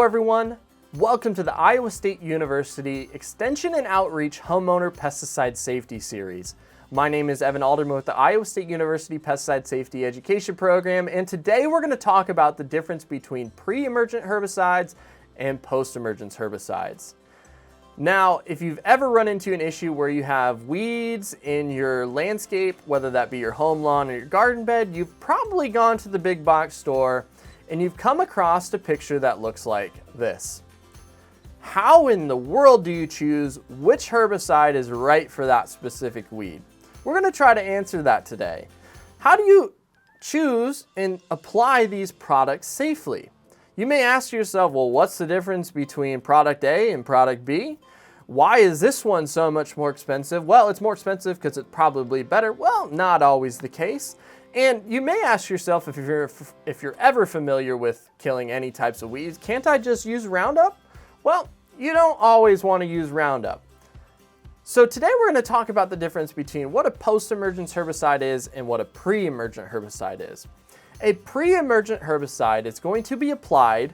everyone. Welcome to the Iowa State University Extension and Outreach Homeowner Pesticide Safety Series. My name is Evan Alderman with the Iowa State University Pesticide Safety Education Program, and today we're going to talk about the difference between pre-emergent herbicides and post-emergent herbicides. Now, if you've ever run into an issue where you have weeds in your landscape, whether that be your home lawn or your garden bed, you've probably gone to the big box store and you've come across a picture that looks like this. How in the world do you choose which herbicide is right for that specific weed? We're going to try to answer that today. How do you choose and apply these products safely? You may ask yourself, well, what's the difference between product A and product B? Why is this one so much more expensive? Well, it's more expensive because it's probably better. Well, not always the case. And you may ask yourself, if you're ever familiar with killing any types of weeds, can't I just use Roundup? Well, you don't always want to use Roundup. So today we're going to talk about the difference between what a post-emergent herbicide is and what a pre-emergent herbicide is. A pre-emergent herbicide is going to be applied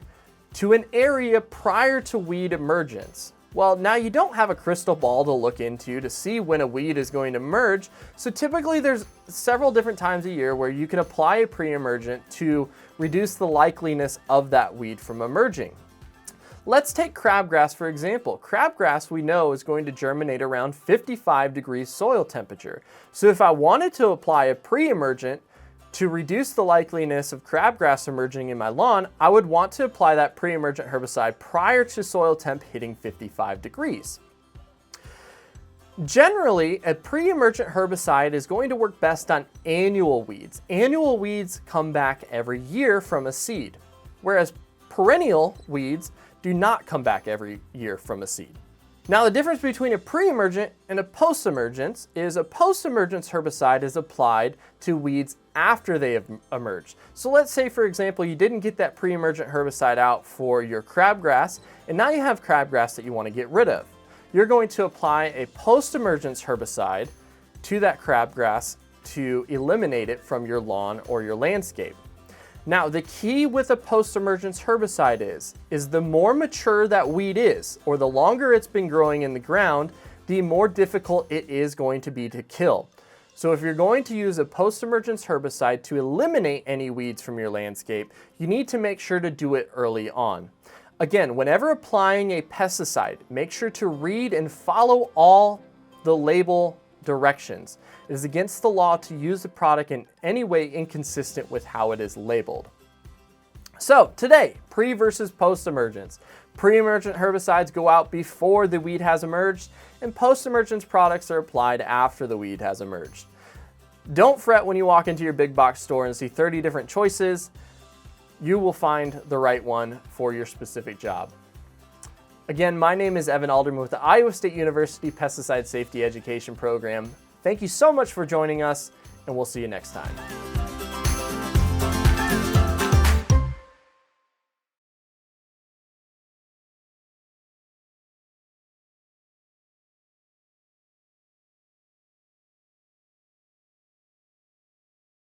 to an area prior to weed emergence. Well, now you don't have a crystal ball to look into to see when a weed is going to emerge, so typically there's several different times a year where you can apply a pre-emergent to reduce the likeliness of that weed from emerging. Let's take crabgrass for example. Crabgrass we know is going to germinate around 55 degrees soil temperature. So if I wanted to apply a pre-emergent to reduce the likeliness of crabgrass emerging in my lawn, I would want to apply that pre-emergent herbicide prior to soil temp hitting 55 degrees. Generally, a pre-emergent herbicide is going to work best on annual weeds. Annual weeds come back every year from a seed, whereas perennial weeds do not come back every year from a seed. Now, the difference between a pre-emergent and a post-emergent is a post-emergent herbicide is applied to weeds after they have emerged. So let's say, for example, you didn't get that pre-emergent herbicide out for your crabgrass, and now you have crabgrass that you want to get rid of. You're going to apply a post-emergent herbicide to that crabgrass to eliminate it from your lawn or your landscape. Now, the key with a post-emergent herbicide is the more mature that weed is, or the longer it's been growing in the ground, the more difficult it is going to be to kill. So if you're going to use a post-emergent herbicide to eliminate any weeds from your landscape, you need to make sure to do it early on. Again, whenever applying a pesticide, make sure to read and follow all the label directions. It is against the law to use the product in any way inconsistent with how it is labeled. So today, pre versus post-emergence. Pre-emergent herbicides go out before the weed has emerged, and post-emergence products are applied after the weed has emerged. Don't fret when you walk into your big box store and see 30 different choices. You will find the right one for your specific job. Again, my name is Evan Alderman with the Iowa State University Pesticide Safety Education Program. Thank you so much for joining us, and we'll see you next time.